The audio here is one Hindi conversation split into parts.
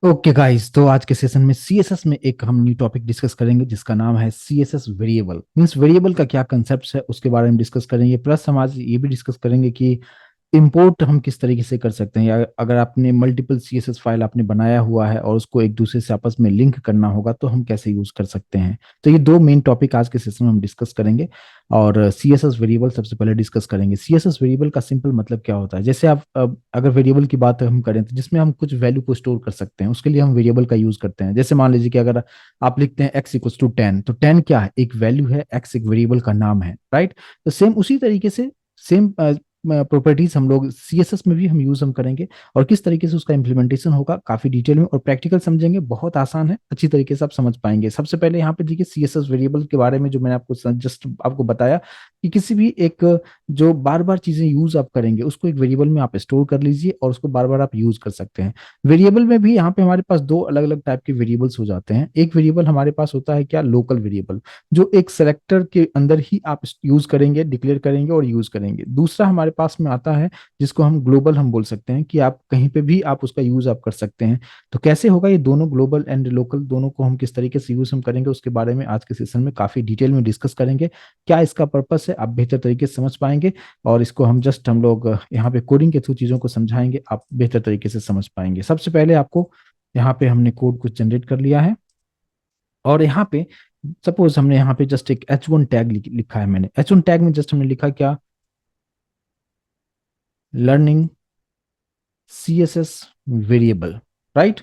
ओके गाइस, तो आज के सेशन में सीएसएस में एक हम न्यू टॉपिक डिस्कस करेंगे जिसका नाम है सीएसएस वेरिएबल। मींस वेरिएबल का क्या कंसेप्ट है उसके बारे में डिस्कस करेंगे, प्लस हम आज ये भी डिस्कस करेंगे कि इंपोर्ट हम किस तरीके से कर सकते हैं, या अगर आपने मल्टीपल सीएसएस फाइल आपने बनाया हुआ है और उसको एक दूसरे से आपस में लिंक करना होगा तो हम कैसे यूज कर सकते हैं। तो ये दो मेन टॉपिक आज के सेशन में हम डिस्कस करेंगे। और सीएसएस वेरिएबल सबसे पहले डिस्कस करेंगे। सीएसएस वेरिएबल का सिंपल मतलब क्या होता है, जैसे आप अगर वेरिएबल की बात हम करें तो जिसमें हम कुछ वैल्यू को स्टोर कर सकते हैं उसके लिए हम वेरिएबल का यूज करते हैं। जैसे मान लीजिए कि अगर आप लिखते हैं x = 10, तो 10 क्या है, एक वैल्यू है, x एक वेरिएबल का नाम है, राइट। तो सेम उसी तरीके से सेम प्रॉपर्टीज हम लोग सीएसएस में भी हम करेंगे। और किस तरीके से उसका इम्प्लीमेंटेशन होगा काफी डिटेल में और प्रैक्टिकल समझेंगे, बहुत आसान है, अच्छी तरीके से आप समझ पाएंगे। सबसे पहले यहाँ पे देखिए सीएसएस वेरिएबल के बारे में जो मैंने आपको जस्ट आपको बताया कि किसी भी एक जो बार बार चीजें यूज आप करेंगे उसको एक वेरिएबल में आप स्टोर कर लीजिए और उसको बार बार आप यूज कर सकते हैं। वेरिएबल में भी यहाँ पे हमारे पास दो अलग अलग टाइप के वेरिएबल्स हो जाते हैं। एक वेरिएबल हमारे पास होता है क्या, लोकल वेरिएबल, जो एक सेलेक्टर के अंदर ही आप यूज करेंगे, डिक्लेयर करेंगे और यूज करेंगे। दूसरा हमारे पास में आता है जिसको हम ग्लोबल हम बोल सकते हैं कि आप कहीं पे भी आप उसका यूज आप कर सकते हैं। तो कैसे होगा ये दोनों, ग्लोबल एंड लोकल, दोनों को हम किस तरीके से यूज हम करेंगे उसके बारे में आज के सेशन में काफी डिटेल में डिस्कस करेंगे। क्या इसका पर्पस है आप बेहतर तरीके से समझ पाएंगे, और इसको हम लोग यहाँ पे कोडिंग के थ्रू चीजों को समझाएंगे, आप बेहतर तरीके से समझ पाएंगे। सबसे पहले आपको यहाँ पे हमने कोड कुछ जनरेट कर लिया है, और यहाँ पे सपोज हमने यहाँ पे जस्ट एक h1 टैग लिखा है। मैंने h1 टैग में जस्ट हमने लिखा क्या, लर्निंग सीएसएस वेरिएबल, राइट।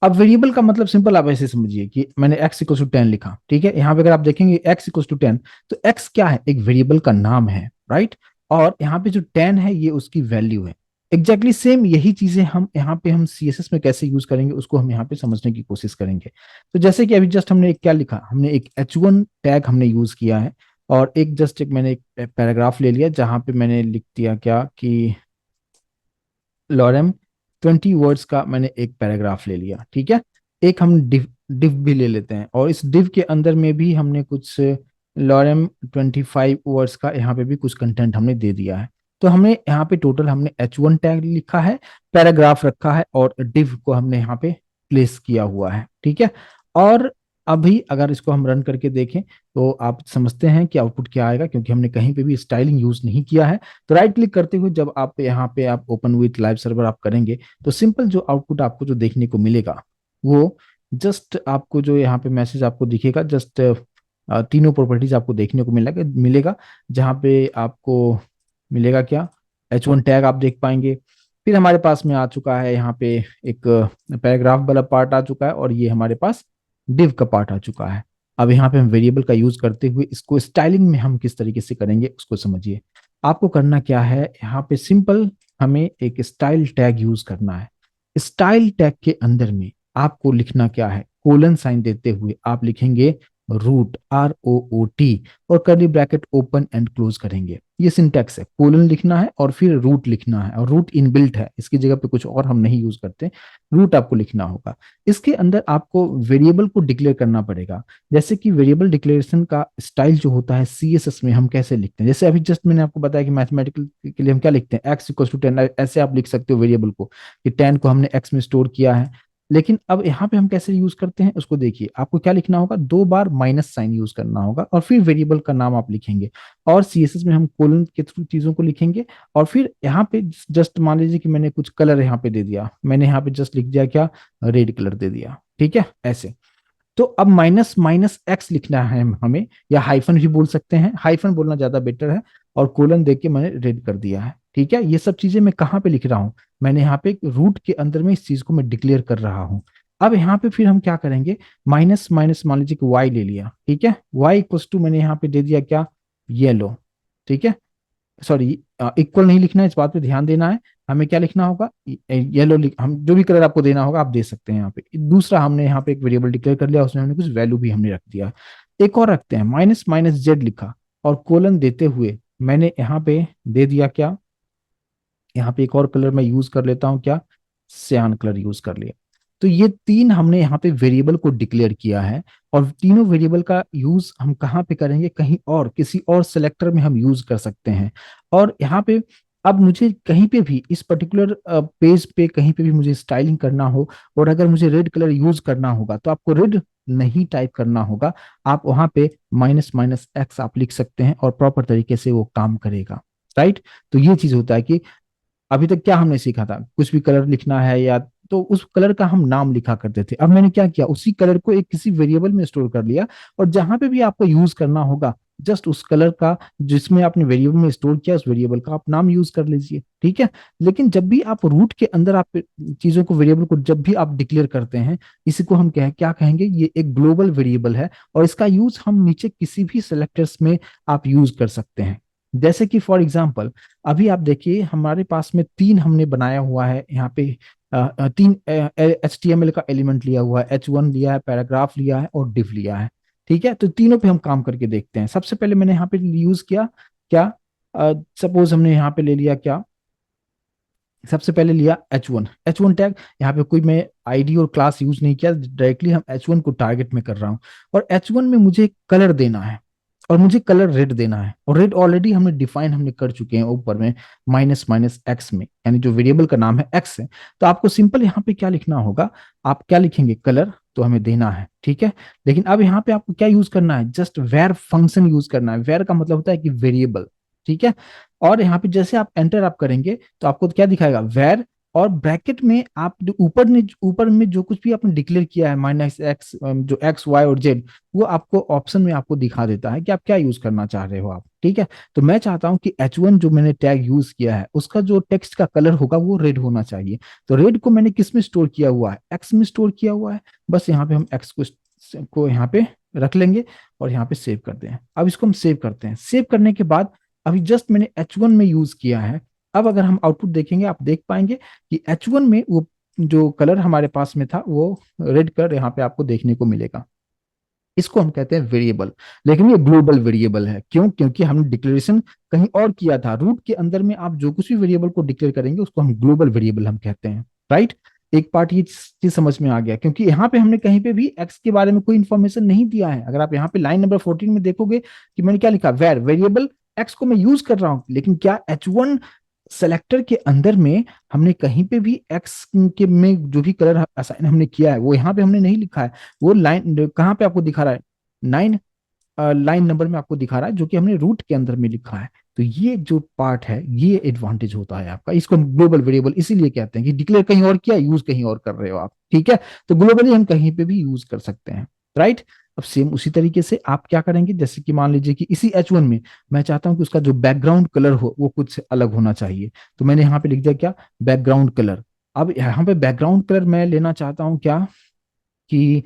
अब वेरिएबल का मतलब सिंपल आप ऐसे समझिए कि मैंने x = 10 लिखा, ठीक है। यहाँ पे अगर आप देखेंगे x = 10, तो x क्या है, एक वेरिएबल का नाम है, राइट। और यहाँ पे जो 10 है ये उसकी वैल्यू है। एग्जैक्टली सेम यही चीजें हम यहाँ पे हम सीएसएस में कैसे यूज करेंगे उसको हम यहाँ पे समझने की कोशिश करेंगे। तो जैसे कि अभी जस्ट हमने एक क्या लिखा, हमने एक h1 टैग हमने यूज किया है, और एक मैंने एक पैराग्राफ ले लिया जहां पे मैंने लिख दिया क्या कि लॉरेम 20 वर्ड्स का मैंने एक पैराग्राफ ले लिया, ठीक है। एक हम डिव भी ले लेते हैं, और इस डिव के अंदर में भी हमने कुछ लॉरेम 25 वर्ड्स का यहाँ पे भी कुछ कंटेंट हमने दे दिया है। तो हमने यहाँ पे टोटल हमने h1 टैग लिखा है, पैराग्राफ रखा है, और डिव को हमने यहाँ पे प्लेस किया हुआ है, ठीक है। और अभी अगर इसको हम रन करके देखें तो आप समझते हैं कि आउटपुट क्या आएगा, क्योंकि हमने कहीं पे भी स्टाइलिंग यूज नहीं किया है। तो राइट क्लिक करते हुए जब आप यहाँ पे आप ओपन विथ लाइव सर्वर आप करेंगे तो सिंपल जो आउटपुट आपको जो देखने को मिलेगा वो जस्ट आपको जो यहाँ पे मैसेज आपको दिखेगा, जस्ट तीनों प्रॉपर्टीज आपको देखने को मिलेगा जहाँ पे आपको मिलेगा क्या, h1 टैग आप देख पाएंगे। फिर हमारे पास में आ चुका है यहाँ पे एक पैराग्राफ वाला पार्ट आ चुका है, और ये हमारे पास डिव का पार्ट आ चुका है। अब यहाँ पे हम वेरिएबल का यूज करते हुए इसको स्टाइलिंग में हम किस तरीके से करेंगे उसको समझिए। आपको करना क्या है, यहाँ पे सिंपल हमें एक स्टाइल टैग यूज करना है। स्टाइल टैग के अंदर में आपको लिखना क्या है, कोलन साइन देते हुए आप लिखेंगे रूट, ROOT, और curly bracket open and close करेंगे। ये सिंटैक्स है, कोलन लिखना है और फिर रूट लिखना है, और रूट इनबिल्ट है, इसकी जगह पे कुछ और हम नहीं यूज करते, रूट आपको लिखना होगा। इसके अंदर आपको वेरिएबल को डिक्लेयर करना पड़ेगा। जैसे कि वेरिएबल डिक्लेरेशन का स्टाइल जो होता है सीएसएस में हम कैसे लिखते हैं, जैसे अभी जस्ट मैंने आपको बताया कि मैथमेटिकल के लिए हम क्या लिखते हैं, x = 10, ऐसे आप लिख सकते हो वेरिएबल को कि 10 को हमने x में स्टोर किया है। लेकिन अब यहाँ पे हम कैसे यूज करते हैं उसको देखिए, आपको क्या लिखना होगा, दो बार माइनस साइन यूज करना होगा और फिर वेरिएबल का नाम आप लिखेंगे, और सीएसएस में हम कोलन के थ्रू चीजों को लिखेंगे। और फिर यहाँ पे जस्ट मान लीजिए कि मैंने कुछ कलर यहाँ पे दे दिया, मैंने यहाँ पे जस्ट लिख दिया क्या, रेड कलर दे दिया, ठीक है ऐसे। तो अब माइनस माइनस एक्स लिखना है हमें, या हाइफन भी बोल सकते हैं, हाइफन बोलना ज्यादा बेटर है। और कोलन देख के मैंने रेड कर दिया है, ठीक है। ये सब चीजें मैं कहाँ पे लिख रहा हूँ, मैंने यहाँ पे रूट के अंदर में इस चीज को मैं डिक्लेयर कर रहा हूँ। अब यहाँ पे फिर हम क्या करेंगे, माइनस माइनस मान लीजिए कि वाई ले लिया, ठीक है, y = मैंने यहाँ पे दे दिया क्या, येलो, ठीक है। सॉरी, इक्वल नहीं लिखना है, इस बात पे ध्यान देना है। हमें क्या लिखना होगा, येलो हम जो भी कलर आपको देना होगा आप दे सकते हैं यहाँ पे। दूसरा हमने यहाँ पे एक वेरिएबल डिक्लेयर कर लिया, उसमें हमने कुछ वैल्यू भी हमने रख दिया। एक और रखते हैं, माइनस माइनस जेड लिखा, और कोलन देते हुए मैंने यहाँ पे दे दिया क्या, यहाँ पे एक और कलर मैं यूज कर लेता हूँ क्या, सियान कलर यूज कर लिया। तो ये तीन हमने यहाँ पे वेरिएबल को डिक्लेयर किया है, और तीनों वेरिएबल का यूज हम कहाँ पे करेंगे, कहीं और किसी और सिलेक्टर में हम यूज कर सकते हैं। और यहाँ पे अब मुझे कहीं पे भी इस पर्टिकुलर पेज पे कहीं पे भी मुझे स्टाइलिंग करना हो और अगर मुझे रेड कलर यूज करना होगा तो आपको रेड नहीं टाइप करना होगा, आप वहां पे माइनस माइनस एक्स आप लिख सकते हैं और प्रॉपर तरीके से वो काम करेगा। राइट। तो ये चीज होता है कि अभी तक क्या हमने सीखा था, कुछ भी कलर लिखना है या तो उस कलर का हम नाम लिखा करते थे। अब मैंने क्या किया, उसी कलर को एक किसी वेरिएबल में स्टोर कर लिया और जहां पे भी आपको यूज करना होगा जस्ट उस कलर का जिसमें आपने वेरिएबल में स्टोर किया उस वेरिएबल का आप नाम यूज कर लीजिए। ठीक है। लेकिन जब भी आप रूट के अंदर आप चीजों को वेरिएबल को जब भी आप डिक्लेयर करते हैं, इसी को हम क्या कहेंगे, ये एक ग्लोबल वेरिएबल है और इसका यूज हम नीचे किसी भी सेलेक्टर्स में आप यूज कर सकते हैं। जैसे कि फॉर एग्जाम्पल अभी आप देखिए हमारे पास में तीन हमने बनाया हुआ है यहाँ पे, तीन HTML का एलिमेंट लिया हुआ है, H1 लिया है, पैराग्राफ लिया है और div लिया है। ठीक है। तो तीनों पे हम काम करके देखते हैं। सबसे पहले मैंने यहाँ पे यूज किया क्या, सपोज हमने यहाँ पे ले लिया क्या, सबसे पहले लिया H1 टैग। यहाँ पे कोई मैं आईडी और क्लास यूज नहीं किया, डायरेक्टली हम H1 को टारगेट में कर रहा हूँ और H1 में मुझे कलर देना है और मुझे कलर रेड देना है और रेड ऑलरेडी हमने डिफाइन हमने कर चुके हैं ऊपर में माइनस माइनस एक्स में, यानी जो वेरिएबल का नाम है एक्स है। तो आपको सिंपल यहाँ पे क्या लिखना होगा, आप क्या लिखेंगे, कलर तो हमें देना है। ठीक है। लेकिन अब यहाँ पे आपको क्या यूज करना है, जस्ट वेर फंक्शन यूज करना है। वेर का मतलब होता है कि वेरिएबल। ठीक है। और यहाँ पे जैसे आप एंटर आप करेंगे तो आपको क्या दिखाएगा, वेर और ब्रैकेट में आप जो ऊपर में जो कुछ भी आपने डिक्लेयर किया है माइनस एक्स, जो एक्स वाई और जेड, वो आपको ऑप्शन में आपको दिखा देता है कि आप क्या यूज करना चाह रहे हो आप। ठीक है। तो मैं चाहता हूं कि H1 जो मैंने टैग यूज किया है उसका जो टेक्स्ट का कलर होगा वो रेड होना चाहिए। तो रेड को मैंने किस में स्टोर किया हुआ है, एक्स में स्टोर किया हुआ है। बस यहाँ पे हम एक्स को यहाँ पे रख लेंगे और यहाँ पे सेव कर दें। अब इसको हम सेव करते हैं। सेव करने के बाद अभी जस्ट मैंने H1 में यूज किया है। अब अगर हम आउटपुट देखेंगे आप देख पाएंगे कि H1 में वो जो कलर हमारे पास में था वो रेड कलर यहाँ पे आपको देखने को मिलेगा। इसको हम कहते हैं वेरिएबल। लेकिन ये ग्लोबल वेरिएबल है, क्यों, क्योंकि हमने डिक्लेरेशन कहीं और किया था। रूट के अंदर में आप जो कुछ भी वेरिएबल को डिक्लेयर करेंगे उसको हम ग्लोबल वेरिएबल हम कहते हैं। राइट। एक पार्ट ये चीज समझ में आ गया, क्योंकि यहाँ पे हमने कहीं पे भी एक्स के बारे में कोई इंफॉर्मेशन नहीं दिया है। अगर आप यहाँ पे लाइन नंबर 14 में देखोगे कि मैंने क्या लिखा, वेरिएबल एक्स को मैं यूज कर रहा हूं, लेकिन क्या H1 सेलेक्टर के अंदर में हमने कहीं पे भी एक्स के में जो भी कलर असाइन हमने किया है वो यहाँ पे हमने नहीं लिखा है। वो लाइन कहाँ पे आपको दिखा रहा है, 9 लाइन नंबर में आपको दिखा रहा है, जो कि हमने रूट के अंदर में लिखा है। तो ये जो पार्ट है ये एडवांटेज होता है आपका। इसको हम ग्लोबल वेरिएबल इसीलिए कहते हैं कि डिक्लेयर कहीं और किया, यूज कहीं और कर रहे हो आप। ठीक है। तो ग्लोबली हम कहीं पे भी यूज कर सकते हैं। राइट। अब सेम उसी तरीके से आप क्या करेंगे, जैसे कि मान लीजिए कि इसी H1 में मैं चाहता हूं कि उसका जो बैकग्राउंड कलर हो वो कुछ अलग होना चाहिए। तो मैंने यहाँ पे लिख दिया क्या, बैकग्राउंड कलर। अब यहाँ पे बैकग्राउंड कलर मैं लेना चाहता हूँ क्या, कि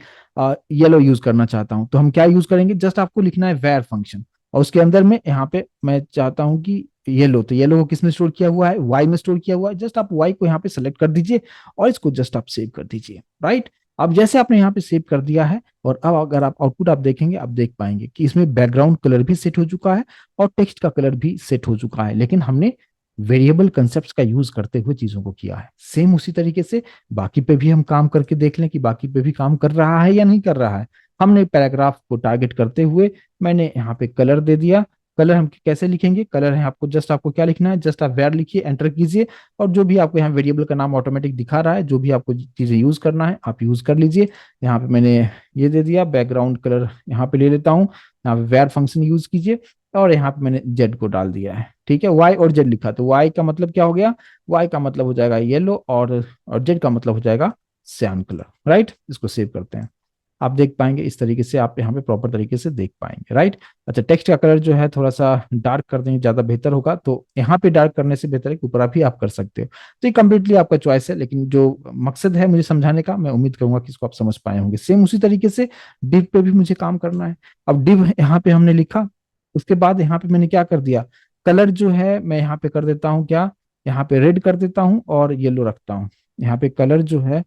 येलो यूज करना चाहता हूं। तो हम क्या यूज करेंगे, जस्ट आपको लिखना है वेर फंक्शन और उसके अंदर में यहाँ पे मैं चाहता हूं कि येलो, तो येलो को किस में स्टोर किया हुआ है, वाई में स्टोर किया हुआ है। जस्ट आप वाई को यहाँ पे सेलेक्ट कर दीजिए और इसको जस्ट आप सेव कर दीजिए। राइट। अब जैसे आपने यहाँ पे सेव कर दिया है और अब अगर आप आउटपुट आप देखेंगे आप देख पाएंगे कि इसमें बैकग्राउंड कलर भी सेट हो चुका है और टेक्स्ट का कलर भी सेट हो चुका है, लेकिन हमने वेरिएबल कंसेप्ट का यूज करते हुए चीजों को किया है। सेम उसी तरीके से बाकी पे भी हम काम करके देख लें कि बाकी पे भी काम कर रहा है या नहीं कर रहा है। हमने पैराग्राफ को टारगेट करते हुए मैंने यहाँ पे कलर दे दिया। कलर हम कैसे लिखेंगे, कलर है आपको जस्ट आपको क्या लिखना है, जस्ट आप वेर लिखिए, एंटर कीजिए और जो भी आपको यहाँ वेरिएबल का नाम ऑटोमेटिक दिखा रहा है, जो भी आपको चीजें यूज करना है आप यूज कर लीजिए। यहाँ पे मैंने ये दे दिया, बैकग्राउंड कलर यहाँ पे ले लेता हूँ, यहाँ पे वेर फंक्शन यूज कीजिए और यहाँ पे मैंने जेड को डाल दिया है। ठीक है। वाई और जेड लिखा, तो वाई का मतलब क्या हो गया, वाई का मतलब हो जाएगा येलो और जेड का मतलब हो जाएगा सियान कलर। राइट। इसको सेव करते हैं। आप देख पाएंगे इस तरीके से, आप यहाँ पे प्रॉपर तरीके से देख पाएंगे। राइट। अच्छा, टेक्स्ट का कलर जो है थोड़ा सा डार्क कर देंगे ज्यादा बेहतर होगा, तो यहाँ पे डार्क करने से बेहतर है कि ऊपर आप भी आप कर सकते हो। तो ये कंप्लीटली आपका चॉइस है, लेकिन जो मकसद है मुझे समझाने का, मैं उम्मीद करूंगा कि इसको आप समझ पाए होंगे। सेम उसी तरीके से डिव पे भी मुझे काम करना है। अब डिव यहाँ पे हमने लिखा, उसके बाद यहाँ पे मैंने क्या कर दिया, कलर जो है मैं यहाँ पे कर देता हूँ क्या, यहाँ पे रेड कर देता हूँ और येलो रखता हूँ। यहाँ पे कलर जो है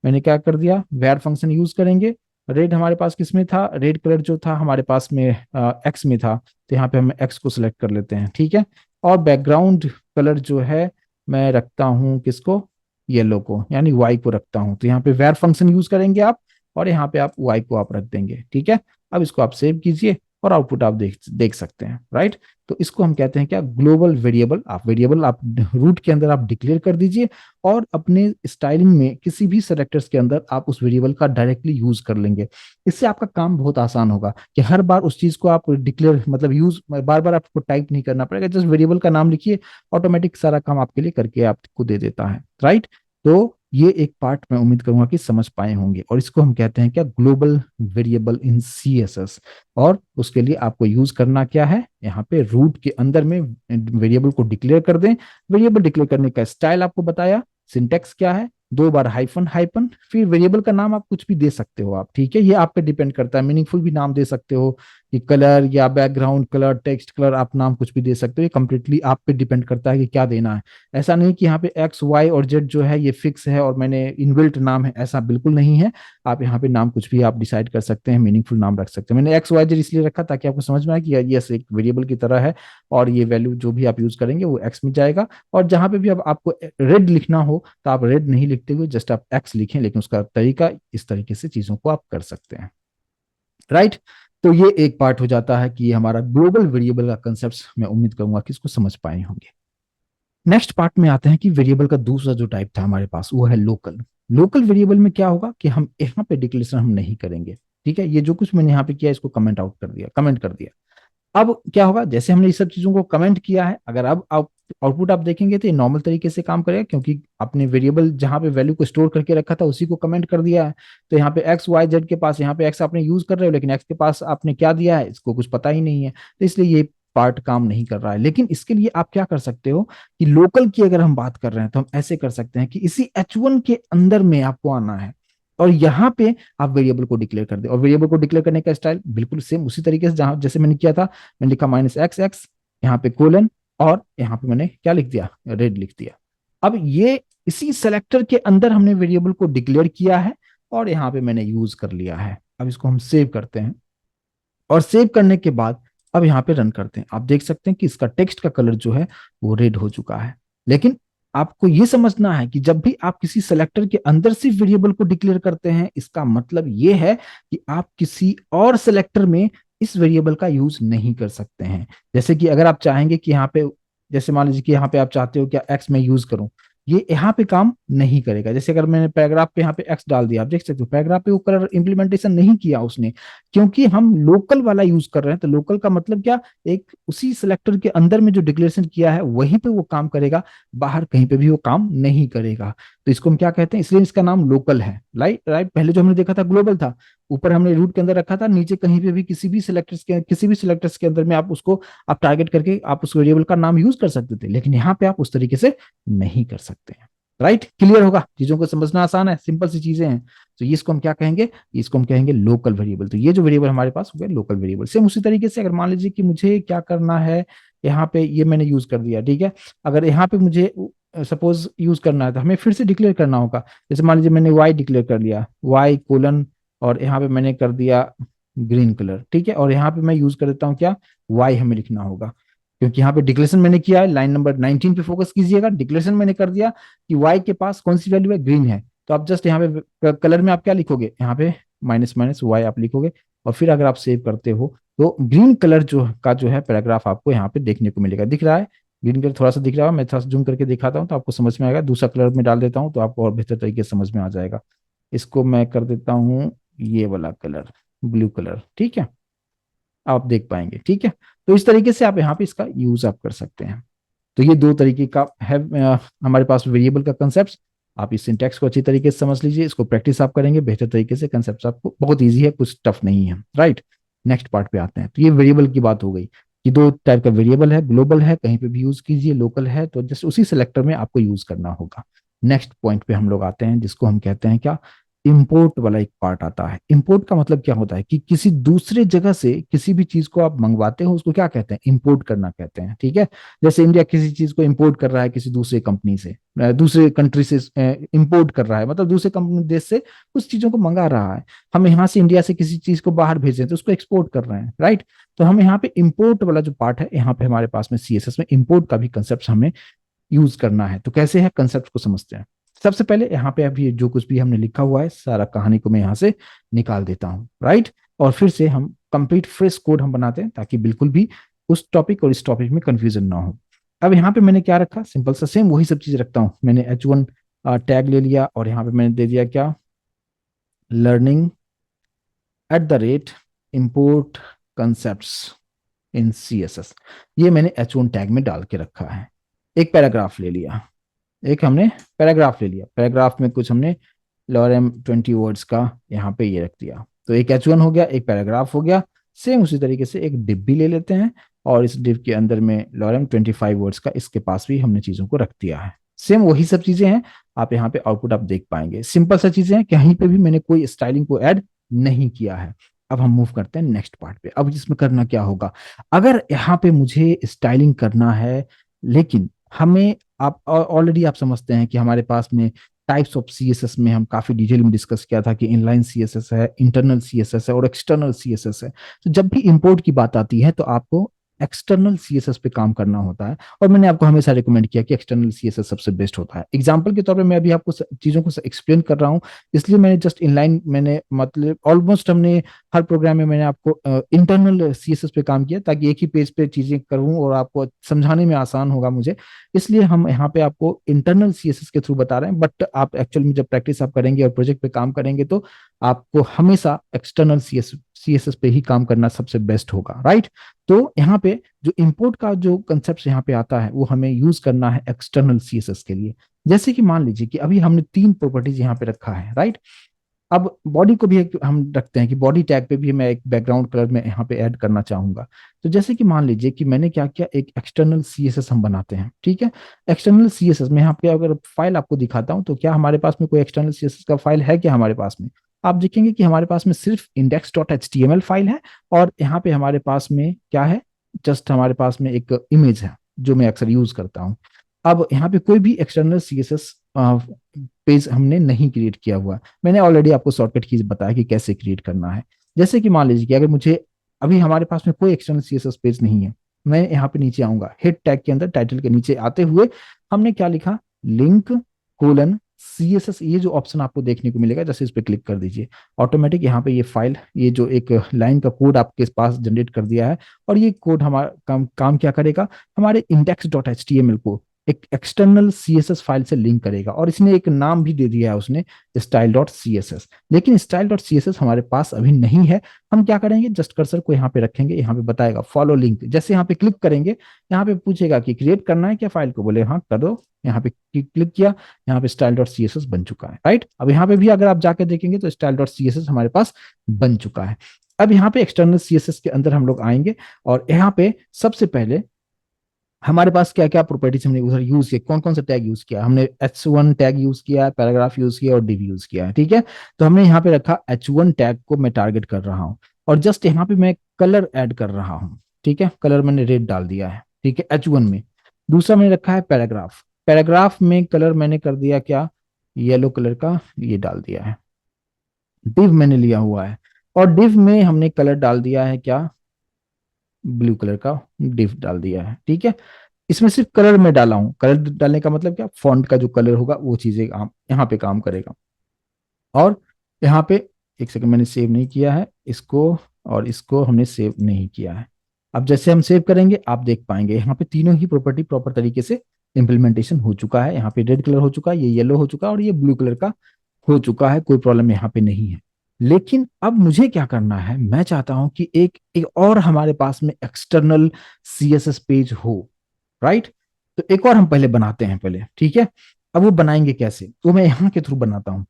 मैंने क्या कर दिया, वेर फंक्शन यूज करेंगे। रेड हमारे पास किस में था, रेड कलर जो था हमारे पास में एक्स में था, तो यहाँ पे हम एक्स को सिलेक्ट कर लेते हैं। ठीक है। और बैकग्राउंड कलर जो है मैं रखता हूँ किसको, येलो को, यानी वाई को रखता हूँ। तो यहाँ पे वेर फंक्शन यूज करेंगे आप और यहाँ पे आप वाई को आप रख देंगे। ठीक है। अब इसको आप सेव कीजिए और आउटपुट आप देख सकते हैं, राइट। तो इसको हम कहते हैं क्या, ग्लोबल वेरिएबल। आप वेरिएबल आप रूट के अंदर आप डिक्लेयर कर दीजिए और अपने स्टाइलिंग में किसी भी सेलेक्टर्स के अंदर आप उस वेरिएबल का डायरेक्टली यूज कर लेंगे। इससे आपका काम बहुत आसान होगा कि हर बार उस चीज को आप डिक्लेयर मतलब यूज बार बार आपको टाइप नहीं करना पड़ेगा, जस्ट वेरिएबल का नाम लिखिए, ऑटोमेटिक सारा काम आपके लिए करके आपको दे देता है, राइट। तो ये एक पार्ट मैं उम्मीद करूंगा कि समझ पाए होंगे, और इसको हम कहते हैं क्या, ग्लोबल वेरिएबल इन सीएसएस। और उसके लिए आपको यूज करना क्या है, यहाँ पे रूट के अंदर में वेरिएबल को डिक्लेयर कर दें। वेरिएबल डिक्लेयर करने का स्टाइल आपको बताया, सिंटेक्स क्या है, 2 बार हाइफन हाइफन, फिर वेरिएबल का नाम आप कुछ भी दे सकते हो आप, ठीक है, ये आप पे डिपेंड करता है। मीनिंगफुल भी नाम दे सकते हो कि कलर या बैकग्राउंड कलर, टेक्स्ट कलर, आप नाम कुछ भी दे सकते हो, ये कंप्लीटली आप पे डिपेंड करता है कि क्या देना है। ऐसा नहीं कि यहाँ पे एक्स वाई और जेड जो है ये फिक्स है और मैंने इनबिल्ट नाम है, ऐसा बिल्कुल नहीं है। आप यहाँ पे नाम कुछ भी आप डिसाइड कर सकते हैं, मीनिंगफुल नाम रख सकते हैं। मैंने एक्स वाई जेड इसलिए रखा ताकि आपको समझ में आए कि यस एक वेरिएबल की तरह है, और ये वैल्यू जो भी आप यूज करेंगे वो एक्स में जाएगा। और जहां पे भी अब आपको रेड लिखना हो तो आप रेड नहीं लिखते हुए जस्ट आप एक्स लिखें, लेकिन उसका तरीका इस तरीके से चीजों को आप कर सकते हैं, राइट। तो ये एक पार्ट हो जाता है कि ये हमारा ग्लोबल वेरिएबल का कंसेप्ट, मैं उम्मीद करूंगा कि इसको समझ पाए होंगे। नेक्स्ट पार्ट में आते हैं कि वेरिएबल का दूसरा जो टाइप था हमारे पास वो है लोकल। लोकल वेरिएबल में क्या होगा कि हम यहाँ पे डिक्लेरेशन हम नहीं करेंगे, ठीक है। ये जो कुछ मैंने यहाँ पे किया इसको कमेंट आउट कर दिया, कमेंट कर दिया। अब क्या होगा, जैसे हमने ये सब चीजों को कमेंट किया है, अगर अब आप आउटपुट आप देखेंगे तो ये नॉर्मल तरीके से काम करेगा, क्योंकि आपने वेरिएबल जहां पे वैल्यू को स्टोर करके रखा था उसी को कमेंट कर दिया है। तो यहाँ पे एक्स वाई जेड के पास, यहाँ पे एक्स आपने यूज कर रहे हो लेकिन एक्स के पास आपने क्या दिया है इसको कुछ पता ही नहीं है, तो इसलिए ये पार्ट काम नहीं कर रहा है। लेकिन इसके लिए आप क्या कर सकते हो कि लोकल की अगर हम बात कर रहे हैं तो हम ऐसे कर सकते हैं कि इसी H1 के अंदर में आपको आना है और यहाँ पे आप वेरिएबल को डिक्लेयर कर दे। और वेरिएबल को डिक्लेयर करने का स्टाइल बिल्कुल सेम उसी तरीके से जहां जैसे मैंने किया था। मैंने लिखा -x यहाँ पे कोलन, और यहाँ पे मैंने क्या लिख दिया, रेड लिख दिया। अब ये इसी सेलेक्टर के अंदर हमने वेरिएबल को डिक्लेयर किया है और यहाँ पे मैंने यूज कर लिया है। अब इसको हम सेव करते हैं, और सेव करने के बाद अब यहाँ पे रन करते हैं। आप देख सकते हैं कि इसका टेक्स्ट का कलर जो है वो रेड हो चुका है। लेकिन आपको ये समझना है कि जब भी आप किसी सेलेक्टर के अंदर से वेरिएबल को डिक्लेयर करते हैं, इसका मतलब ये है कि आप किसी और सेलेक्टर में इस वेरिएबल का यूज नहीं कर सकते हैं। जैसे कि अगर आप चाहेंगे कि यहाँ पे, जैसे मान लीजिए कि यहाँ पे आप चाहते हो कि एक्स में यूज करूं, ये यहाँ पे काम नहीं करेगा। जैसे अगर मैंने पैराग्राफ पे यहाँ पे एक्स डाल दिया, आप देख सकते हो पैराग्राफ पे वो कलर इंप्लीमेंटेशन नहीं किया उसने, क्योंकि हम लोकल वाला यूज कर रहे हैं। तो लोकल का मतलब क्या, एक उसी सिलेक्टर के अंदर में जो डिक्लेरेशन किया है वहीं पे वो काम करेगा, बाहर कहीं पे भी वो काम नहीं करेगा। तो इसको हम क्या कहते हैं, इसलिए इसका नाम लोकल है, राइट राइट। पहले जो हमने देखा था ग्लोबल था, ऊपर हमने रूट के अंदर रखा था, नीचे कहीं पे भी किसी भी सिलेक्टर्स के अंदर में आप उसको आप टारगेट करके आप उस वेरिएबल का नाम यूज कर सकते थे, लेकिन यहाँ पे आप उस तरीके से नहीं कर सकते हैं, राइट। क्लियर होगा, चीजों को समझना आसान है, सिंपल सी चीजें हैं। तो ये इसको हम क्या कहेंगे, इसको हम कहेंगे लोकल वेरिएबल। तो ये जो वेरिएबल हमारे पास हो गया लोकल वेरिएबल। सेम उसी तरीके से अगर मान लीजिए कि मुझे क्या करना है, यहाँ पे ये मैंने यूज कर दिया, ठीक है। अगर यहाँ पे मुझे सपोज यूज करना है तो हमें फिर से डिक्लेयर करना होगा। जैसे मान लीजिए मैंने वाई डिक्लेयर कर लिया, वाई कोलन, और यहाँ पे मैंने कर दिया ग्रीन कलर, ठीक है। और यहाँ पे मैं यूज कर देता हूँ क्या, वाई हमें लिखना होगा, क्योंकि यहाँ पे डिक्लेरेशन मैंने किया है। लाइन नंबर 19 पे फोकस कीजिएगा, डिक्लेरेशन मैंने कर दिया कि वाई के पास कौन सी वैल्यू है, ग्रीन है। तो आप जस्ट यहाँ पे कलर में आप क्या लिखोगे, यहाँ पे माइनस माइनस वाई आप लिखोगे, और फिर अगर आप सेव करते हो तो ग्रीन कलर जो है पैराग्राफ आपको यहाँ पे देखने को मिलेगा। दिख रहा है ग्रीन कलर, थोड़ा सा दिख रहा है, मैं थोड़ा सा जूम करके दिखाता हूँ तो आपको समझ में आएगा। दूसरा कलर में डाल देता हूँ तो आपको और बेहतर तरीके से समझ में आ जाएगा। इसको मैं कर देता हूँ ये वाला कलर, ब्लू कलर, ठीक है, आप देख पाएंगे, ठीक है। तो इस तरीके से आप यहाँ पे इसका यूज आप कर सकते हैं। तो ये 2 तरीके का है हमारे पास वेरिएबल का कंसेप्ट। आप इस सिंटैक्स को अच्छी तरीके से समझ लीजिए, इसको प्रैक्टिस आप करेंगे बेहतर तरीके से, कंसेप्ट आपको बहुत ईजी है, कुछ टफ नहीं है, राइट। नेक्स्ट पार्ट पे आते हैं। तो ये वेरिएबल की बात हो गई कि 2 टाइप का वेरिएबल है, ग्लोबल है कहीं पे भी यूज कीजिए, लोकल है तो जस्ट उसी सेलेक्टर में आपको यूज करना होगा। नेक्स्ट पॉइंट पे हम लोग आते हैं जिसको हम कहते हैं क्या, इंपोर्ट वाला एक पार्ट आता है। इंपोर्ट का मतलब क्या होता है कि किसी दूसरे जगह से किसी भी चीज को आप मंगवाते हो उसको क्या कहते हैं, इंपोर्ट करना कहते हैं, ठीक है। जैसे इंडिया किसी चीज को इंपोर्ट कर रहा है किसी दूसरे कंपनी से, दूसरे कंट्री से इंपोर्ट कर रहा है, मतलब दूसरे कंपनी देश से कुछ चीजों को मंगा रहा है। हम यहाँ से इंडिया से किसी चीज को बाहर भेज रहे हैं तो उसको एक्सपोर्ट कर रहे हैं, राइट। तो हम यहाँ पे इंपोर्ट वाला जो पार्ट है, यहाँ पे हमारे पास में सीएसएस में इंपोर्ट का भी कंसेप्ट हमें यूज करना है। तो कैसे है, कंसेप्ट को समझते हैं। सबसे पहले यहाँ पे अभी जो कुछ भी हमने लिखा हुआ है सारा कहानी को मैं यहाँ से निकाल देता हूँ, राइट। और फिर से हम कंप्लीट फ्रेश कोड हम बनाते हैं ताकि बिल्कुल भी उस टॉपिक और इस टॉपिक में कंफ्यूजन ना हो। अब यहाँ पे मैंने क्या रखा, सिंपल सा सेम वही सब चीज रखता हूँ। मैंने H1 टैग ले लिया और यहाँ पे मैंने दे दिया क्या, learning at the rate import concepts in CSS। ये मैंने H1 टैग में डाल के रखा है। एक पैराग्राफ ले लिया, एक हमने पैराग्राफ ले लिया, पैराग्राफ में कुछ हमने लॉरेम 20 वर्ड्स का यहाँ पे ये रख दिया। तो एक H1 हो गया, एक पैराग्राफ हो गया। सेम उसी तरीके से एक डिव भी ले लेते हैं और इस डिव के अंदर में लॉरेम 25 वर्ड्स का, इसके पास भी हमने चीजों को रख दिया है। सेम वही सब चीजें हैं, आप यहाँ पे आउटपुट आप देख पाएंगे। सिंपल सा चीजें हैं, कहीं पे भी मैंने कोई स्टाइलिंग को ऐड नहीं किया है। अब हम मूव करते हैं नेक्स्ट पार्ट पे। अब इसमें करना क्या होगा, अगर यहाँ पे मुझे स्टाइलिंग करना है, लेकिन हमें, आप ऑलरेडी आप समझते हैं कि हमारे पास में टाइप्स ऑफ CSS में हम काफी डिटेल में डिस्कस किया था कि इनलाइन CSS है, इंटरनल CSS है और एक्सटर्नल CSS है। तो जब भी इंपोर्ट की बात आती है तो आपको एक्सटर्नल CSS पे काम करना होता है, और मैंने आपको हमेशा रिकमेंड किया कि एक्सटर्नल CSS सबसे बेस्ट होता है। एग्जांपल के तौर पे मैं अभी आपको चीजों को एक्सप्लेन कर रहा हूँ, इसलिए मैंने जस्ट इनलाइन, मैंने मतलब ऑलमोस्ट हमने हर प्रोग्राम में मैंने आपको इंटरनल CSS पे काम किया ताकि एक ही पेज पे चीजें करूँ और आपको समझाने में आसान होगा मुझे। इसलिए हम यहाँ पे आपको इंटरनल CSS के थ्रू बता रहे हैं, बट आप एक्चुअल में जब प्रैक्टिस आप करेंगे और प्रोजेक्ट पे काम करेंगे तो आपको हमेशा एक्सटर्नल CSS पे ही काम करना सबसे बेस्ट होगा, राइट। तो यहाँ पे जो इंपोर्ट का जो कंसेप्ट यहाँ पे आता है वो हमें यूज करना है एक्सटर्नल CSS के लिए। जैसे कि मान लीजिए कि अभी हमने 3 प्रॉपर्टीज यहाँ पे रखा है, राइट। अब बॉडी को भी एक हम रखते हैं कि बॉडी टैग पे भी मैं एक बैकग्राउंड कलर में यहाँ पे ऐड करना चाहूंगा। तो जैसे कि मान लीजिए कि मैंने क्या किया, एक एक्सटर्नल CSS हम बनाते हैं, ठीक है। एक्सटर्नल CSS में यहाँ पे अगर फाइल आपको दिखाता हूँ तो क्या हमारे पास में कोई एक्सटर्नल CSS का फाइल है क्या हमारे पास में, आप देखेंगे कि हमारे पास में सिर्फ index.html फाइल है। और यहाँ पे हमारे पास में क्या है, जस्ट हमारे पास में एक इमेज है जो मैं अक्सर यूज करता हूँ। अब यहाँ पे कोई भी एक्सटर्नल CSS पेज हमने नहीं क्रिएट किया हुआ। मैंने ऑलरेडी आपको शॉर्टकट कीज बताया कि कैसे क्रिएट करना है। जैसे कि मान लीजिए कि अगर मुझे, अभी हमारे पास में कोई एक्सटर्नल CSS पेज नहीं है, मैं यहाँ पे नीचे आऊंगा, हेड टैग के अंदर टाइटल के नीचे आते हुए हमने क्या लिखा, लिंक कोलन CSS, ये जो ऑप्शन आपको देखने को मिलेगा, जैसे इस पे क्लिक कर दीजिए, ऑटोमेटिक यहाँ पे ये फाइल, ये जो एक लाइन का कोड आपके पास जनरेट कर दिया है। और ये कोड हमारा काम क्या करेगा, हमारे index.html को एक एक्सटर्नल CSS फाइल से लिंक करेगा। और इसने एक नाम भी दे दिया है उसने, style.css। लेकिन style.css हमारे पास अभी नहीं है। हम क्या करेंगे, जस्ट कर्सर को यहाँ पे रखेंगे, यहाँ पे बताएगा फॉलो लिंक। जैसे यहाँ पे क्लिक करेंगे, यहाँ पे पूछेगा कि क्रिएट करना है क्या फाइल को, बोले हाँ कर दो। यहाँ पे क्लिक किया, यहाँ पे style.css बन चुका है, राइट। अब यहाँ पे भी अगर आप जाके देखेंगे तो style.css हमारे पास बन चुका है। अब यहाँ पे एक्सटर्नल CSS के अंदर हम लोग आएंगे और यहाँ पे सबसे पहले हमारे पास क्या क्या प्रॉपर्टीज हमने उधर यूज किया, कौन कौन सा टैग यूज किया, हमने H1 टैग यूज किया है, पैराग्राफ यूज किया और div यूज किया है, ठीक है। तो हमने यहाँ पे रखा H1 टैग को मैं टारगेट कर रहा हूँ और जस्ट यहाँ पे मैं कलर ऐड कर रहा हूँ, ठीक है। कलर मैंने रेड डाल दिया है, ठीक है, H1 में। दूसरा मैंने रखा है पैराग्राफ, पैराग्राफ में कलर मैंने कर दिया क्या, येलो कलर का ये डाल दिया है। div मैंने लिया हुआ है और div में हमने कलर डाल दिया है क्या, ब्लू कलर का div डाल दिया है, ठीक है। इसमें सिर्फ कलर में डाला हूं, कलर डालने का मतलब क्या, फॉन्ट का जो कलर होगा वो चीजें यहाँ पे काम करेगा। और यहाँ पे एक सेकंड, मैंने सेव नहीं किया है इसको, और इसको हमने सेव नहीं किया है। अब जैसे हम सेव करेंगे आप देख पाएंगे यहाँ पे तीनों ही प्रॉपर्टी प्रॉपर तरीके से इंप्लीमेंटेशन हो चुका है। यहाँ पे रेड कलर हो चुका है, ये येलो हो चुका है और ये ब्लू कलर का हो चुका है, कोई प्रॉब्लम यहाँ पे नहीं है। लेकिन अब मुझे क्या करना है, मैं चाहता हूं कि एक और हमारे पास में एक्सटर्नल CSS पेज हो, राइट। तो एक और हम पहले बनाते हैं पहले, ठीक है। अब वो बनाएंगे कैसे, तो मैं यहाँ के थ्रू बनाता हूँ।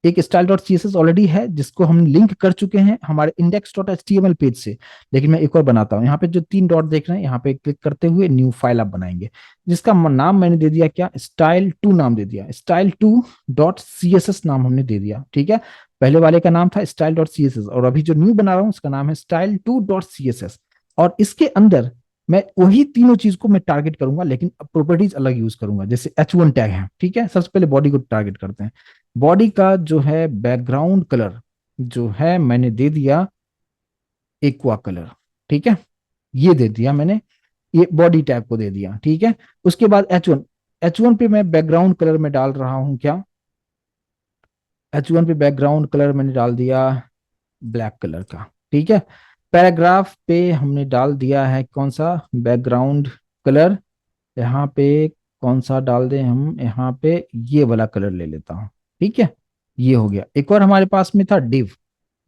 एक style.css ऑलरेडी है जिसको हम लिंक कर चुके हैं हमारे index.html पेज से, लेकिन मैं एक और बनाता हूँ। यहाँ पे जो 3 डॉट देख रहे हैं, यहाँ पे क्लिक करते हुए न्यू फाइल आप बनाएंगे, जिसका नाम मैंने दे दिया क्या, style2 नाम दे दिया, style2.css नाम हमने दे दिया, ठीक है। पहले वाले का नाम था style.css और अभी जो न्यू बना रहा हूँ उसका नाम है style2.css। और इसके अंदर मैं वही तीनों चीज को मैं टारगेट करूंगा, लेकिन प्रॉपर्टीज अलग यूज करूंगा। जैसे H1 टैग है, ठीक है, सबसे पहले बॉडी को टारगेट करते हैं। बॉडी का जो है बैकग्राउंड कलर जो है मैंने दे दिया एक्वा कलर, ठीक है, ये दे दिया मैंने, ये बॉडी टैग को दे दिया, ठीक है। उसके बाद H1 पे मैं बैकग्राउंड कलर में डाल रहा हूं क्या, H1 पे बैकग्राउंड कलर मैंने डाल दिया ब्लैक कलर का, ठीक है। पैराग्राफ पे हमने डाल दिया है कौन सा बैकग्राउंड कलर, यहाँ पे कौन सा डाल दें हम, यहाँ पे ये वाला कलर ले लेता हूँ। ठीक है, ये हो गया। एक और हमारे पास में था डिव,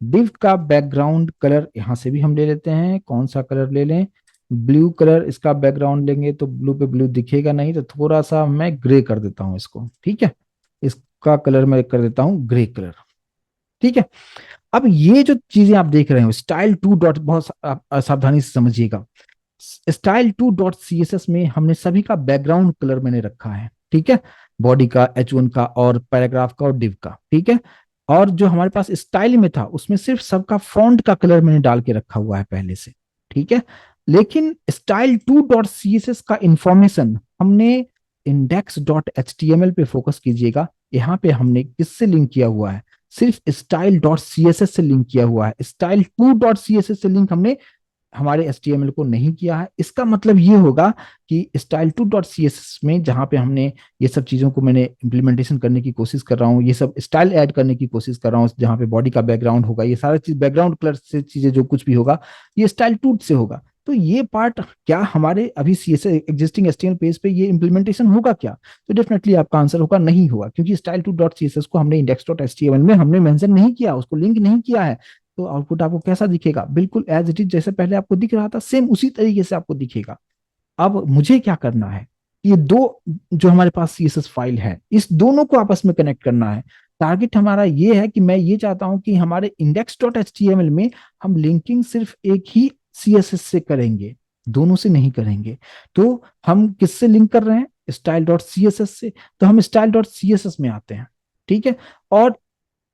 डिव का बैकग्राउंड कलर यहाँ से भी हम ले लेते हैं। कौन सा कलर ले लें, ब्लू कलर इसका बैकग्राउंड लेंगे तो ब्लू पे ब्लू दिखेगा नहीं, तो थोड़ा सा मैं ग्रे कर देता हूँ इसको। ठीक है, इसका कलर मैं कर देता हूँ ग्रे कलर। ठीक है, अब ये जो चीजें आप देख रहे हो स्टाइल टू डॉट, बहुत आप सावधानी से समझिएगा। Style two dot C S S में हमने सभी का बैकग्राउंड कलर मैंने रखा है। ठीक है, बॉडी का, H1 का, और पैराग्राफ का, और डिव का। ठीक है, और जो हमारे पास स्टाइल में था उसमें सिर्फ सबका फॉन्ट का कलर मैंने डाल के रखा हुआ है पहले से। ठीक है, लेकिन style two dot C S S का इंफॉर्मेशन हमने index dot H T M L पे फोकस कीजिएगा। यहाँ पे हमने किससे लिंक किया हुआ है, सिर्फ style dot C S S से लिंक किया हुआ है। Style two dot C S S से लिंक हमने हमारे HTML को नहीं किया है। इसका मतलब ये होगा कि style two dot C S S में जहां पे हमने ये सब चीजों को मैंने इम्प्लीमेंटेशन करने की कोशिश कर रहा हूँ, ये सब स्टाइल ऐड करने की कोशिश कर रहा हूँ, जहां पे बॉडी का बैकग्राउंड होगा, ये सारा चीज बैकग्राउंड कलर से चीजें जो कुछ भी होगा ये स्टाइल टू से होगा। तो ये पार्ट क्या हमारे अभी C S existing HTML page पे ये इम्प्लीमेंटेशन होगा क्या, तो डेफिनेटली आपका आंसर होगा नहीं होगा, क्योंकि style two dot C S S को हमने index dot H T M L में हमने मेंशन नहीं किया, उसको लिंक नहीं किया है। तो आउटपुट आपको कैसा दिखेगा, बिल्कुल एज इट इज जैसे पहले आपको दिख रहा था सेम उसी तरीके से आपको दिखेगा। अब मुझे क्या करना है, ये दो जो हमारे पास CSS फाइल है इस दोनों को आपस में कनेक्ट करना है। टारगेट हमारा ये है कि मैं ये चाहता हूं कि हमारे index dot H T M L में हम लिंकिंग सिर्फ एक ही CSS से करेंगे, दोनों से नहीं करेंगे। तो हम किससे लिंक कर रहे हैं, style dot C S S से। तो हम style dot C S S में आते हैं। ठीक है, और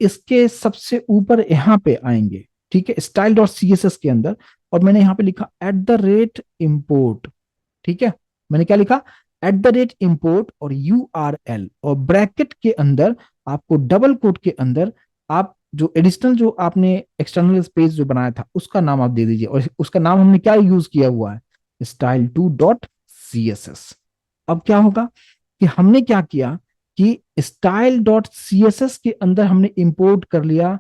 इसके सबसे ऊपर यहाँ पे आएंगे। ठीक है, style dot C S S के अंदर, और मैंने यहाँ पे लिखा @import। ठीक है, मैंने क्या लिखा, @import और URL, और ब्रैकेट के अंदर आपको डबल कोट के अंदर आप जो एडिशनल जो आपने एक्सटर्नल पेज जो बनाया था उसका नाम आप दे दीजिए, और उसका नाम हमने क्या यूज किया हुआ है, style two dot C S S. अब क्या होगा कि हमने क्या किया कि style dot C S S के अंदर हमने इंपोर्ट कर लिया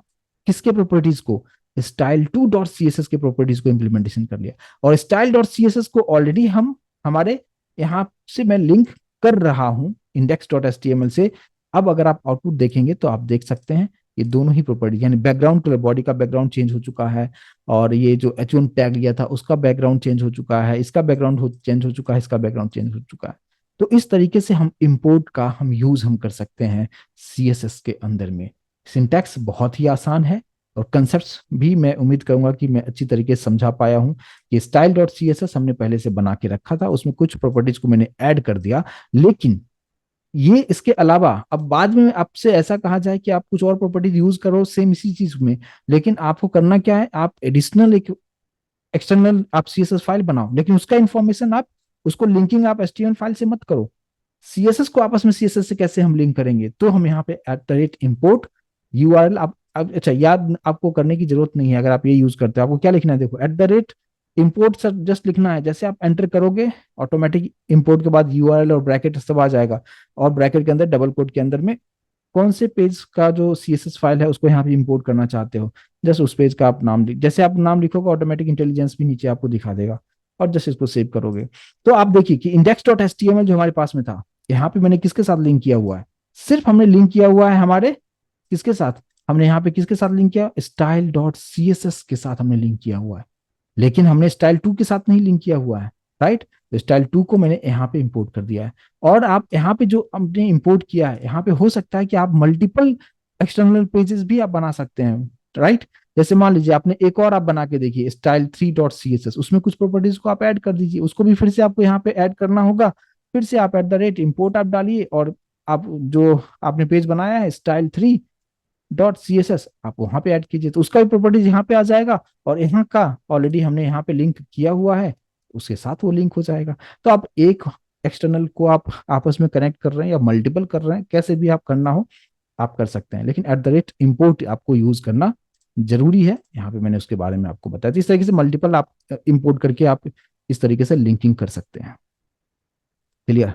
किसके प्रॉपर्टीज को, style two dot C S S के प्रॉपर्टीज को इंप्लीमेंटेशन कर लिया। और style dot C S S को ऑलरेडी हम हमारे यहां से मैं लिंक कर रहा हूं index dot H T M L से। अब अगर आप आउटपुट देखेंगे तो आप देख सकते हैं ये दोनों ही प्रॉपर्टी, यानी बैकग्राउंड कलर, बॉडी का बैकग्राउंड चेंज हो चुका है, और ये जो H1 टैग लिया था उसका बैकग्राउंड चेंज हो चुका है, इसका बैकग्राउंड चेंज हो चुका है, इसका बैकग्राउंड चेंज हो चुका है। तो इस तरीके से हम इंपोर्ट का हम यूज हम कर सकते हैं CSS के अंदर में। सिंटैक्स बहुत ही आसान है, और कंसेप्ट्स भी मैं उम्मीद करूंगा कि मैं अच्छी तरीके से समझा पाया हूं कि style dot C S S हमने पहले से बना के रखा था, उसमें कुछ प्रॉपर्टीज को मैंने ऐड कर दिया। लेकिन ये इसके अलावा अब बाद में आपसे ऐसा कहा जाए कि आप कुछ और प्रॉपर्टीज यूज करो सेम इसी चीज में, लेकिन आपको करना क्या है, आप एडिशनल एक एक्सटर्नल आप CSS फाइल बनाओ, लेकिन उसका इंफॉर्मेशन आप उसको लिंकिंग आप HTML फाइल से मत करो। CSS को आपस में CSS से कैसे हम लिंक करेंगे, तो हम यहाँ पे @import URL आप अच्छा याद आपको करने की जरूरत नहीं है। अगर आप ये यूज करते हो आपको क्या लिखना है, देखो @import सर जस्ट लिखना है, जैसे आप एंटर करोगे ऑटोमेटिक इंपोर्ट के बाद URL और ब्रैकेट सब आ जाएगा, और ब्रैकेट के अंदर डबल कोट के अंदर में कौन से पेज का जो CSS फाइल है उसको यहाँ पे इंपोर्ट करना चाहते हो, जस्ट उस पेज का आप नाम जैसे आप नाम लिखोगे ऑटोमेटिक इंटेलिजेंस भी नीचे आपको दिखा देगा, और जस्ट इसको सेव करोगे। तो आप देखिए कि index dot H T M L जो हमारे पास में था, यहाँ पे मैंने किसके साथ लिंक किया हुआ है, सिर्फ हमने लिंक किया हुआ है हमारे किसके साथ, हमने यहाँ पे किसके साथ लिंक किया, style dot C S S के साथ हमने लिंक किया हुआ है, लेकिन हमने स्टाइल टू के साथ नहीं लिंक किया हुआ है। राइट, तो स्टाइल टू को मैंने यहाँ पे इंपोर्ट कर दिया है। और आप यहाँ पे जो हमने इंपोर्ट किया है, यहाँ पे हो सकता है कि आप मल्टीपल एक्सटर्नल पेजेस भी आप बना सकते हैं। राइट, जैसे मान लीजिए आपने एक और आप बना के देखिए style three dot C S S, उसमें कुछ प्रॉपर्टीज को आप ऐड कर दीजिए, उसको भी फिर से आपको यहाँ पे ऐड करना होगा। फिर से आप @import आप डालिए, और आप जो आपने पेज बनाया है style three dot C S S आप वहां पे ऐड कीजिए, तो उसका भी प्रॉपर्टीज यहाँ पे आ जाएगा, और यहाँ का ऑलरेडी हमने यहाँ पे लिंक किया हुआ है, उसके साथ वो लिंक हो जाएगा। तो आप एक एक्सटर्नल को आप आपस में कनेक्ट कर रहे हैं या मल्टीपल कर रहे हैं, कैसे भी आप करना हो आप कर सकते हैं, लेकिन @import आपको यूज करना जरूरी है। यहाँ पे मैंने उसके बारे में आपको बताया, तो इस तरीके से मल्टीपल आप इंपोर्ट करके आप इस तरीके से लिंकिंग कर सकते हैं। क्लियर,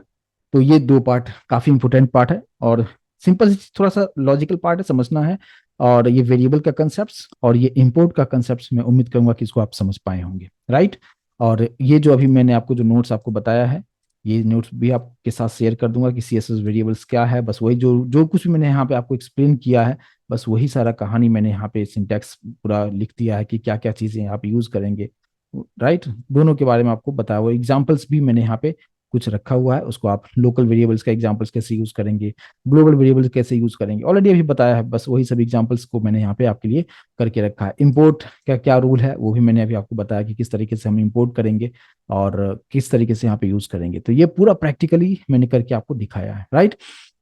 तो ये दो पार्ट काफी इंपोर्टेंट पार्ट है, और सिंपल थोड़ा सा लॉजिकल पार्ट है, समझना है। और ये वेरिएबल का कंसेप्ट और ये इंपोर्ट का कंसेप्ट मैं उम्मीद करूंगा कि इसको आप समझ पाए होंगे, राइट। और ये जो अभी मैंने आपको जो नोट्स आपको बताया है, ये नोट्स भी आपके साथ शेयर कर दूंगा कि सीएसएस वेरिएबल्स क्या है। बस वही जो जो कुछ भी मैंने यहाँ पे आपको एक्सप्लेन किया है, बस वही सारा कहानी मैंने यहाँ पे सिंटैक्स पूरा लिख दिया है कि क्या क्या चीजें आप यूज करेंगे, राइट। दोनों के बारे में आपको बताया हुआ, एग्जाम्पल्स भी मैंने यहाँ पे कुछ रखा हुआ है, उसको आप लोकल वेरिएबल्स का एग्जांपल्स कैसे यूज करेंगे, ग्लोबल वेरिएबल्स कैसे यूज करेंगे, ऑलरेडी अभी बताया है। बस वही सब एग्जांपल्स को मैंने यहाँ पे आपके लिए करके रखा है। इंपोर्ट का क्या रूल है वो भी मैंने अभी आपको बताया कि किस तरीके से हम इंपोर्ट करेंगे और किस तरीके से यहाँ पे यूज करेंगे। तो ये पूरा प्रैक्टिकली मैंने करके आपको दिखाया है, राइट।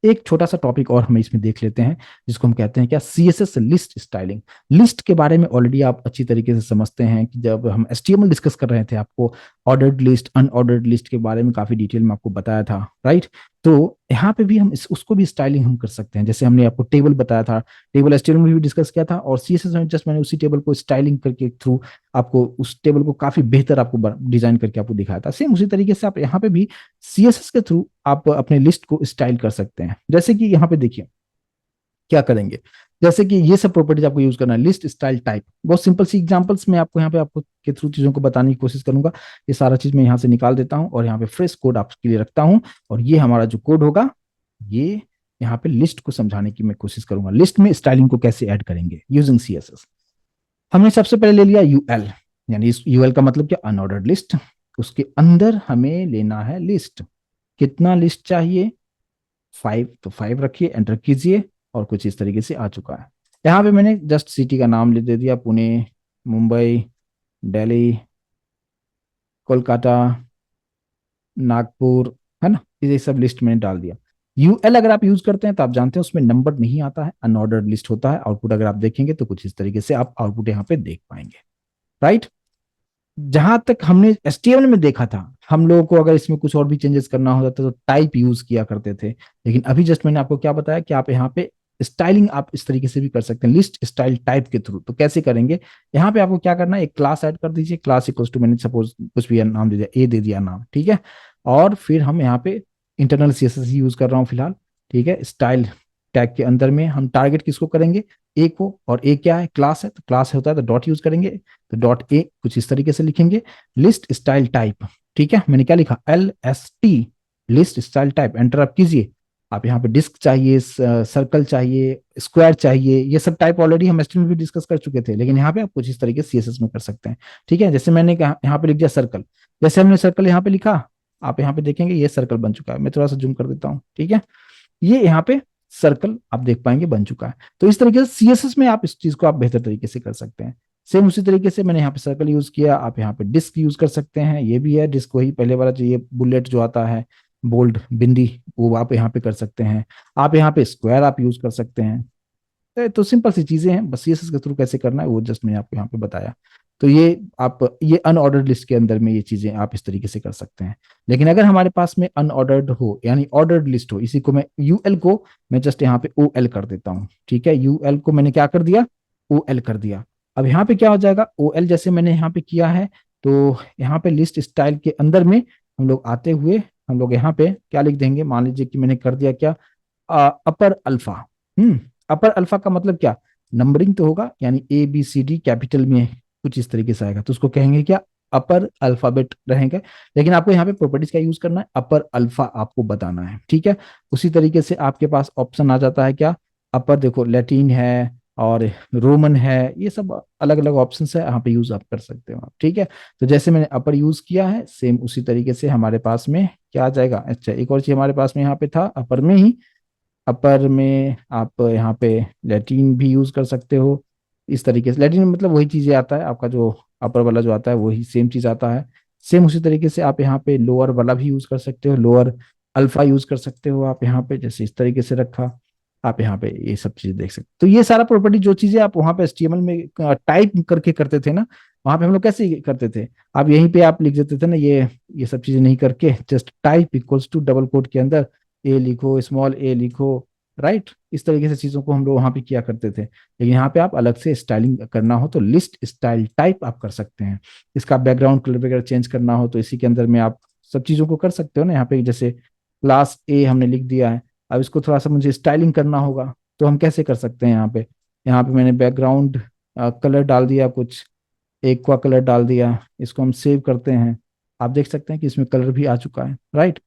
एक छोटा सा टॉपिक और हम इसमें देख लेते हैं, जिसको हम कहते हैं क्या, सीएसएस लिस्ट स्टाइलिंग। लिस्ट के बारे में ऑलरेडी आप अच्छी तरीके से समझते हैं कि जब हम एचटीएमएल डिस्कस कर रहे थे, आपको ऑर्डर्ड लिस्ट अनऑर्डर्ड लिस्ट के बारे में काफी डिटेल में आपको बताया था, राइट। तो यहाँ पे भी हम उसको भी स्टाइलिंग हम कर सकते हैं, जैसे हमने आपको टेबल बताया था, टेबल एचटीएमएल में भी डिस्कस किया था, और सीएसएस में जस्ट मैंने उसी टेबल को स्टाइलिंग करके थ्रू आपको उस टेबल को काफी बेहतर आपको डिजाइन करके आपको दिखाया था। सेम उसी तरीके से आप यहाँ पे भी सीएसएस के थ्रू आप अपने लिस्ट को स्टाइल कर सकते हैं। जैसे कि यहाँ पे देखिए क्या करेंगे, जैसे कि ये सब प्रॉपर्टीज आपको यूज करना है, लिस्ट स्टाइल टाइप, बहुत सिंपल सी एग्जांपल्स मैं आपको यहाँ पे आपको के थ्रू चीजों को बताने की कोशिश करूंगा। ये सारा चीज मैं यहाँ से निकाल देता हूँ और यहाँ पे फ्रेश कोड आपके लिए रखता हूँ, और ये हमारा जो कोड होगा, ये यहाँ पे लिस्ट को समझाने की मैं कोशिश करूंगा, लिस्ट में स्टाइलिंग को कैसे ऐड करेंगे यूजिंग सीएसएस। हमने सबसे पहले ले लिया यूएल, यानी इस यूएल का मतलब क्या, अनऑर्डर्ड लिस्ट। उसके अंदर हमें लेना है लिस्ट, कितना लिस्ट चाहिए, 5, तो 5 रखिए, एंटर कीजिए, और कुछ इस तरीके से आ चुका है। यहाँ पे मैंने जस्ट सिटी का नाम दे दिया, पुणे, मुंबई, दिल्ली, कोलकाता, नागपुर, है ना, ये सब लिस्ट मैंने डाल दिया। यूएल अगर आप यूज करते हैं तो आप जानते हैं उसमें नंबर नहीं आता है, अनऑर्डर्ड लिस्ट होता है। आउटपुट अगर आप देखेंगे तो कुछ इस तरीके से आप आउटपुट यहाँ पे देख पाएंगे, राइट। जहां तक हमने एचटीएमएल में देखा था, हम लोगों को अगर इसमें कुछ और भी चेंजेस करना होता तो टाइप यूज किया करते थे, लेकिन अभी जस्ट मैंने आपको क्या बताया कि आप यहाँ पे स्टाइलिंग आप इस तरीके से भी कर सकते हैं, लिस्ट स्टाइल टाइप के थ्रू। तो कैसे करेंगे, यहाँ पे आपको क्या करना है, एक क्लास ऐड कर दीजिए, क्लास इक्वल्स टू, मैंने सपोज कुछ भी नाम दे दिया, ए दे दिया नाम, ठीक है। और फिर हम यहाँ पे इंटरनल सीएसएस यूज कर रहा हूँ फिलहाल, ठीक है। स्टाइल टैग के अंदर में हम टारगेट किसको करेंगे, ए को, और ए क्या है, क्लास है, तो क्लास होता है तो डॉट यूज करेंगे, तो डॉट ए कुछ इस तरीके से लिखेंगे, लिस्ट स्टाइल टाइप, ठीक है। मैंने क्या लिखा, LST, list style type, enter आप कीजिए। आप यहाँ पे डिस्क चाहिए, सर्कल चाहिए, स्क्वायर चाहिए, ये सब टाइप ऑलरेडी हम एचटीएमएल में भी डिस्कस कर चुके थे, लेकिन यहाँ पे आप कुछ इस तरीके सीएसएस में कर सकते हैं, ठीक है। जैसे मैंने यहाँ पे लिख दिया सर्कल, जैसे हमने सर्कल यहाँ पे लिखा, आप यहाँ पे देखेंगे ये सर्कल बन चुका है। मैं थोड़ा सा जूम कर देता हूँ, ठीक है। ये यहाँ पे सर्कल आप देख पाएंगे बन चुका है। तो इस तरीके से सीएसएस में आप इस चीज को आप बेहतर तरीके से कर सकते हैं। सेम उसी तरीके से मैंने यहाँ पे सर्कल यूज किया, आप यहाँ पे डिस्क यूज कर सकते हैं, ये भी है डिस्क, वही पहले वाला जो ये बुलेट जो आता है, बोल्ड बिंदी, वो आप यहाँ पे कर सकते हैं। आप यहाँ पे स्क्वायर आप यूज कर सकते हैं। तो सिंपल सी चीजें हैं, बस सीएसएस के थ्रू कैसे करना है वो जस्ट मैंने आपको यहाँ पे बताया। तो ये अनऑर्डर्ड लिस्ट के अंदर में ये चीजें आप इस तरीके से कर सकते हैं। लेकिन अगर हमारे पास में अनऑर्डर्ड हो, यानी ऑर्डर्ड लिस्ट हो, इसी को मैं यूएल को मैं जस्ट यहाँ पे ओएल कर देता हूँ, ठीक है। यूएल को मैंने क्या कर दिया, ओएल कर दिया। अब यहाँ पे क्या हो जाएगा, ओएल जैसे मैंने यहाँ पे किया है, तो यहाँ पे लिस्ट स्टाइल के अंदर में हम लोग आते हुए हम लोग यहाँ पे क्या लिख देंगे, मान लीजिए कि मैंने कर दिया क्या, अपर अल्फा। अपर अल्फा का मतलब क्या, नंबरिंग तो होगा, यानी ABCD कैपिटल में कुछ इस तरीके से आएगा, तो उसको कहेंगे क्या, अपर अल्फाबेट रहेंगे। लेकिन आपको यहाँ पे प्रॉपर्टीज का यूज करना है, अपर अल्फा आपको बताना है, ठीक है। उसी तरीके से आपके पास ऑप्शन आ जाता है क्या, अपर देखो लैटिन है और रोमन है, ये सब अलग अलग ऑप्शन है, यहाँ पे यूज आप कर सकते हो आप, ठीक है। तो जैसे मैंने अपर यूज किया है, सेम उसी तरीके से हमारे पास में क्या आ जाएगा। अच्छा, एक और चीज हमारे पास में यहाँ पे था अपर में ही, अपर में आप यहाँ पे लैटिन भी यूज कर सकते हो। इस तरीके से लैटिन में मतलब वही चीजें आता है आपका, जो अपर वाला जो आता है वही सेम चीज आता है। सेम उसी तरीके से आप यहाँ पे लोअर वाला भी यूज कर सकते हो, लोअर अल्फा यूज कर सकते हो आप यहाँ पे, जैसे इस तरीके से रखा, आप यहाँ पे ये सब चीजें देख सकते। तो ये सारा प्रॉपर्टी जो चीजें आप वहां पे एचटीएमएल में टाइप करके करते थे ना, वहां पे हम लोग कैसे करते थे, आप यहीं पे आप लिख देते थे ना, ये सब चीजें नहीं करके just type equals to double quote के अंदर ए लिखो, स्मॉल ए लिखो, राइट। इस तरीके से चीजों को हम लोग वहां पे किया करते थे। लेकिन यहाँ पे आप अलग से स्टाइलिंग करना हो तो लिस्ट स्टाइल टाइप आप कर सकते हैं। इसका बैकग्राउंड कलर वगैरह चेंज करना हो तो इसी के अंदर में आप सब चीजों को कर सकते हो ना। यहाँ पे जैसे क्लास ए हमने लिख दिया है, अब इसको थोड़ा सा मुझे स्टाइलिंग करना होगा तो हम कैसे कर सकते हैं, यहाँ पे यहाँ पे मैंने बैकग्राउंड कलर डाल दिया, कुछ एक्वा कलर डाल दिया। इसको हम सेव करते हैं। आप देख सकते हैं कि इसमें कलर भी आ चुका है, राइट।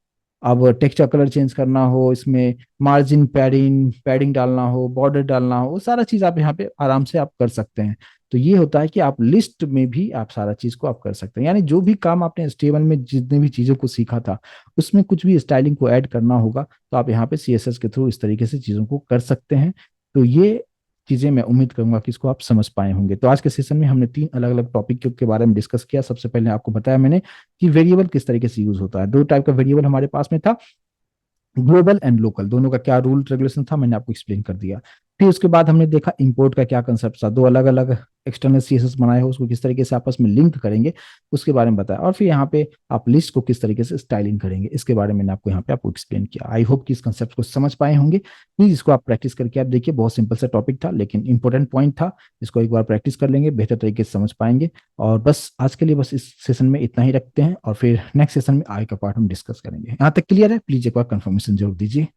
अब टेक्सचर कलर चेंज करना हो, इसमें मार्जिन, पैडिंग पैडिंग डालना हो, बॉर्डर डालना हो, वो सारा चीज आप यहाँ पे आराम से आप कर सकते हैं। तो ये होता है कि आप लिस्ट में भी आप सारा चीज को आप कर सकते हैं, यानी जो भी काम आपने HTML में जितने भी चीजों को सीखा था, उसमें कुछ भी स्टाइलिंग को ऐड करना होगा तो आप यहाँ पे CSS के थ्रू इस तरीके से चीजों को कर सकते हैं। तो ये चीजें मैं उम्मीद करूंगा कि इसको आप समझ पाए होंगे। तो आज के सेशन में हमने 3 अलग अलग टॉपिक के बारे में डिस्कस किया। सबसे पहले आपको बताया मैंने कि वेरिएबल किस तरीके से यूज होता है। 2 टाइप का वेरिएबल हमारे पास में था, ग्लोबल एंड लोकल, दोनों का क्या रूल रेगुलेशन था मैंने आपको एक्सप्लेन कर दिया। फिर उसके बाद हमने देखा इंपोर्ट का क्या कंसेप्ट था, 2 अलग अलग एक्सटर्नल CSS बनाए हो, उसको किस तरीके से आपस में लिंक करेंगे उसके बारे में बताया। और फिर यहाँ पे आप लिस्ट को किस तरीके से स्टाइलिंग करेंगे इसके बारे में मैंने आपको यहाँ पे आपको एक्सप्लेन किया। आई होप कि इस कंसेप्ट को समझ पाए होंगे। प्लीज इसको आप प्रैक्टिस करके आप देखिए, बहुत सिंपल सा टॉपिक था लेकिन इंपॉर्टेंट पॉइंट था। इसको एक बार प्रैक्टिस कर लेंगे, बेहतर तरीके से समझ पाएंगे। और बस आज के लिए बस इस सेशन में इतना ही रखते हैं, और फिर नेक्स्ट सेशन में आगे का पार्ट हम डिस्कस करेंगे। यहाँ तक क्लियर है? प्लीज एक बार कंफर्मेशन जरूर दीजिए।